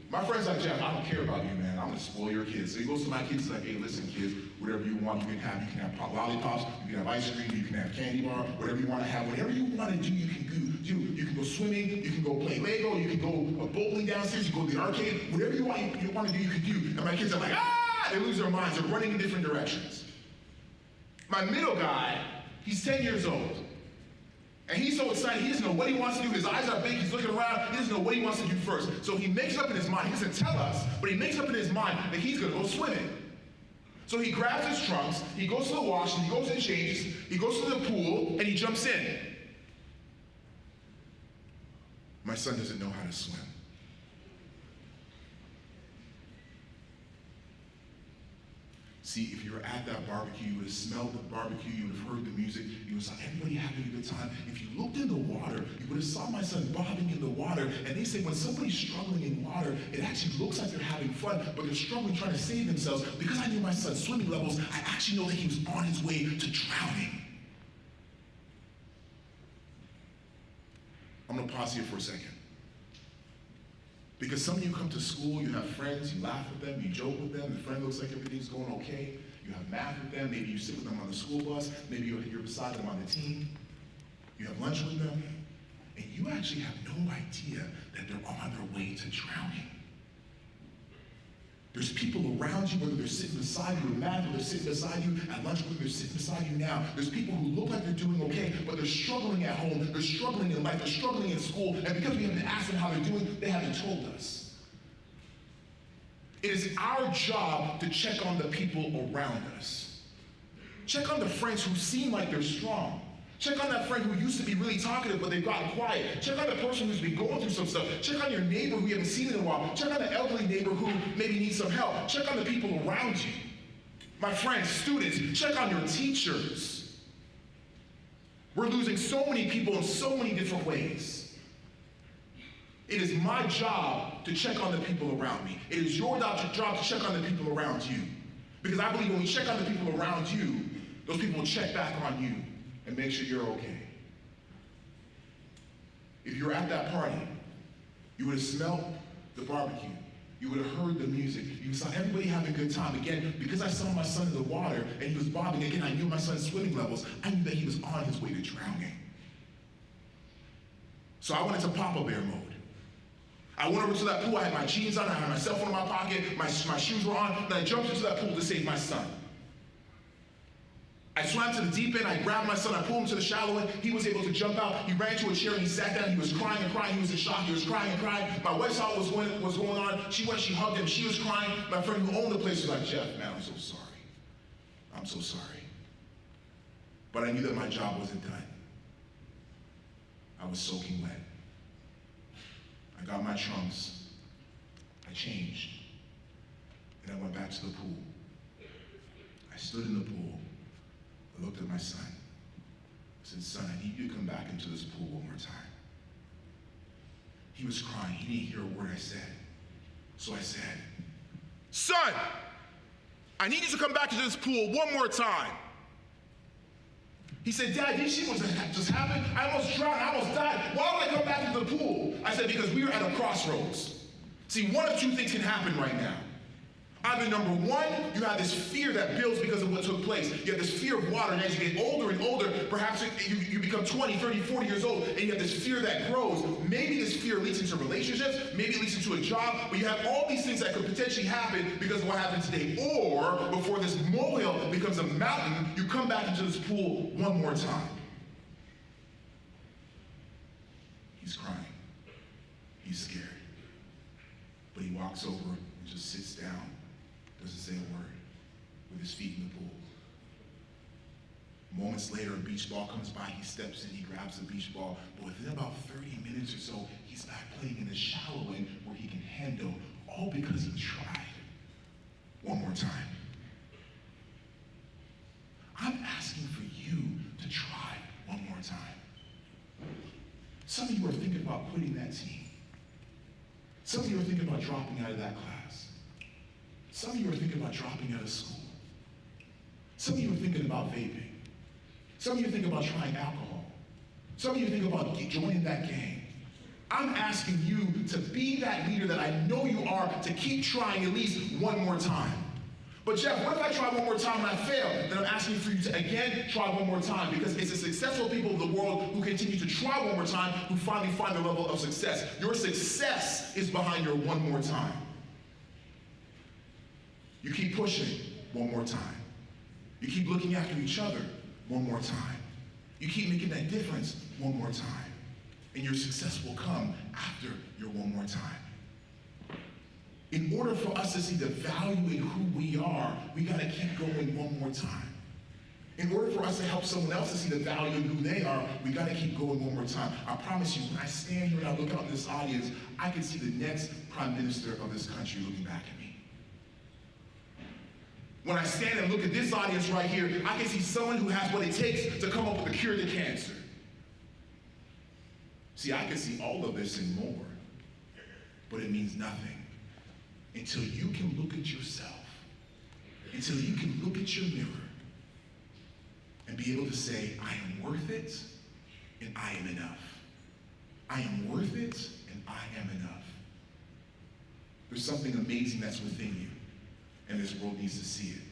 my friend's like, Jeff, I don't care about you, man. I'm gonna spoil your kids. So he goes to my kids, he's like, hey, listen, kids, whatever you want, you can have lollipops, you can have ice cream, you can have candy bar, whatever you want to have, whatever you want to do, you can do. You can go swimming, you can go play Lego, you can go bowling downstairs, you can go to the arcade, whatever you want to do, you can do. And my kids are like, ah! They lose their minds, they're running in different directions. My middle guy, he's 10 years old. And he's so excited, he doesn't know what he wants to do. His eyes are big, he's looking around, he doesn't know what he wants to do first. So he makes up in his mind, he doesn't tell us, but he makes up in his mind that he's gonna go swimming. So he grabs his trunks, he goes to the wash, and he goes and changes, he goes to the pool, and he jumps in. My son doesn't know how to swim. See, if you were at that barbecue, you would have smelled the barbecue, you would have heard the music, you would have saw everybody having a good time. If you looked in the water, you would have saw my son bobbing in the water. And they say when somebody's struggling in water, it actually looks like they're having fun, but they're struggling trying to save themselves. Because I knew my son's swimming levels, I actually know that he was on his way to drowning. I'm gonna pause here for a second. Because some of you come to school, you have friends, you laugh with them, you joke with them, the friend looks like everything's going okay. You have math with them, maybe you sit with them on the school bus, maybe you're beside them on the team. You have lunch with them, and you actually have no idea that they're on their way to drowning. There's people around you, whether they're sitting beside you in math, whether they're sitting beside you at lunch, whether they're sitting beside you now. There's people who look like they're doing okay, but they're struggling at home, they're struggling in life, they're struggling in school, and because we haven't asked them how they're doing, they haven't told us. It is our job to check on the people around us. Check on the friends who seem like they're strong. Check on that friend who used to be really talkative, but they've gotten quiet. Check on the person who's been going through some stuff. Check on your neighbor who you haven't seen in a while. Check on the elderly neighbor who maybe needs some help. Check on the people around you. My friends, students, check on your teachers. We're losing so many people in so many different ways. It is my job to check on the people around me. It is your job to check on the people around you. Because I believe when we check on the people around you, those people will check back on you and make sure you're okay. If you were at that party, you would have smelled the barbecue. You would have heard the music. You saw everybody having a good time. Again, because I saw my son in the water and he was bobbing, again, I knew my son's swimming levels. I knew that he was on his way to drowning. So I went into Papa Bear mode. I went over to that pool, I had my jeans on, I had my cell phone in my pocket, my shoes were on, and I jumped into that pool to save my son. I swam to the deep end, I grabbed my son, I pulled him to the shallow end, he was able to jump out, he ran to a chair and he sat down, he was crying and crying, he was in shock, he was crying and crying. My wife saw what was going on, she went, she hugged him, she was crying. My friend who owned the place was like, Jeff, man, I'm so sorry. I'm so sorry. But I knew that my job wasn't done. I was soaking wet. I got my trunks, I changed, and I went back to the pool. I stood in the pool. I looked at my son. I said, son, I need you to come back into this pool one more time. He was crying. He didn't hear a word I said. So I said, son, I need you to come back into this pool one more time. He said, Dad, did you see what just happened? I almost drowned, I almost died. Why would I come back into the pool? I said, because we are at a crossroads. See, one of two things can happen right now. Either number one, you have this fear that builds because of what took place. You have this fear of water, and as you get older and older, perhaps you become 20, 30, 40 years old, and you have this fear that grows. Maybe this fear leads into relationships, maybe it leads into a job, but you have all these things that could potentially happen because of what happened today. Or, before this molehill becomes a mountain, you come back into this pool one more time. He's crying. He's scared. But he walks over and just sits down. Doesn't say a word, with his feet in the pool. Moments later, a beach ball comes by, he steps in, he grabs the beach ball, but within about 30 minutes or so, he's back playing in the shallow end where he can handle, all because he tried. One more time. I'm asking for you to try one more time. Some of you are thinking about quitting that team. Some of you are thinking about dropping out of that class. Some of you are thinking about dropping out of school. Some of you are thinking about vaping. Some of you are thinking about trying alcohol. Some of you are thinking about joining that gang. I'm asking you to be that leader that I know you are, to keep trying at least one more time. But Jeff, what if I try one more time and I fail? Then I'm asking for you to again try one more time, because it's the successful people of the world who continue to try one more time who finally find their level of success. Your success is behind your one more time. You keep pushing one more time. You keep looking after each other one more time. You keep making that difference one more time. And your success will come after your one more time. In order for us to see the value in who we are, we gotta keep going one more time. In order for us to help someone else to see the value in who they are, we gotta keep going one more time. I promise you, when I stand here and I look out in this audience, I can see the next prime minister of this country looking back at me. When I stand and look at this audience right here, I can see someone who has what it takes to come up with a cure to cancer. See, I can see all of this and more, but it means nothing until you can look at yourself, until you can look at your mirror and be able to say, I am worth it and I am enough. I am worth it and I am enough. There's something amazing that's within you, and this world needs to see it.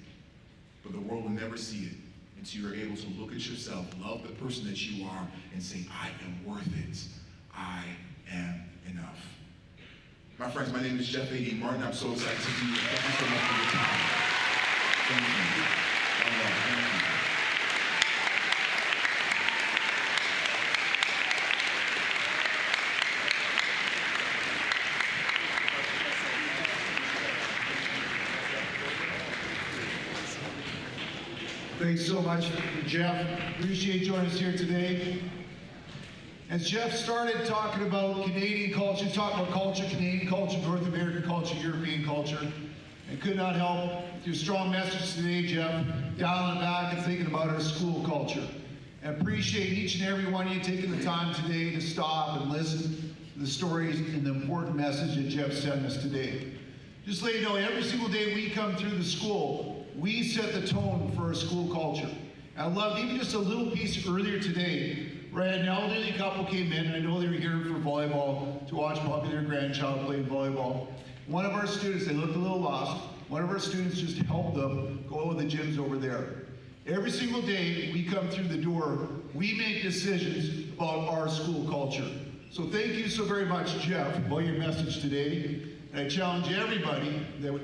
But the world will never see it until you're able to look at yourself, love the person that you are, and say, I am worth it. I am enough. My friends, my name is Jeff A.D. Martin. I'm so excited to be here. Thank you so much for your time. Thank you. All right, thank you. Thanks so much, Jeff. Appreciate you joining us here today. As Jeff started talking about Canadian culture, talking about culture, Canadian culture, North American culture, European culture, and could not help with your strong message today, Jeff, dialing it back and thinking about our school culture. And appreciate each and every one of you taking the time today to stop and listen to the stories and the important message that Jeff sent us today. Just let you know, every single day we come through the school, we set the tone for our school culture. I loved even just a little piece earlier today, where an elderly couple came in, and I know they were here for volleyball, to watch probably their grandchild play volleyball. One of our students, they looked a little lost, one of our students just helped them go to the gyms over there. Every single day we come through the door, we make decisions about our school culture. So thank you so very much, Jeff, about your message today. And I challenge everybody that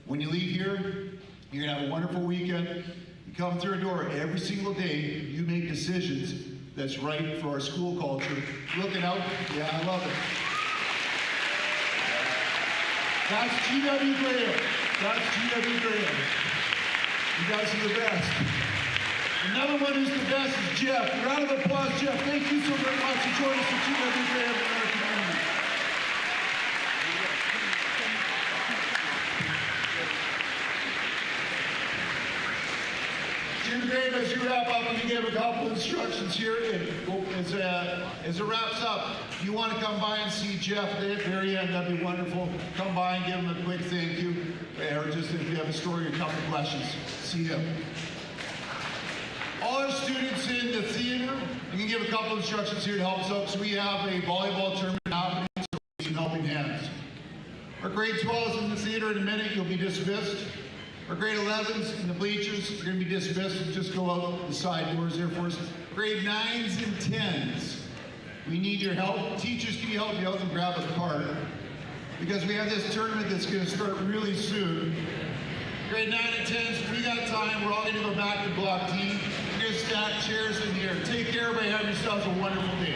when you leave here, you're gonna have a wonderful weekend. You come through a door every single day, you make decisions that's right for our school culture. Looking out, yeah, I love it. That's G.W. Graham. That's G.W. Graham. You guys are the best. Another one who's the best is Jeff. A round of applause, Jeff. Thank you so very much for joining us at G.W. Graham in our community. Jim Graham, as you wrap up, I'm going to give a couple instructions here. And as it wraps up, if you want to come by and see Jeff at the very end, that'd be wonderful. Come by and give him a quick thank you. there, or just if you have a story or a couple questions, see him. All our students in the theater, you can give a couple instructions here to help us out. So we have a volleyball tournament happening, so we need some helping hands. Our grade 12s in the theater in a minute, you'll be dismissed. Our grade 11s in the bleachers, you're going to be dismissed. Just go out the side doors there for us. Grade 9s and 10s, we need your help. Teachers, can you help me out and grab a card? Because we have this tournament that's going to start really soon. Grade 9 and 10s, we got time. We're all going to go back to Block D. We're going to stack chairs in here. Take care, everybody. Have yourselves a wonderful day.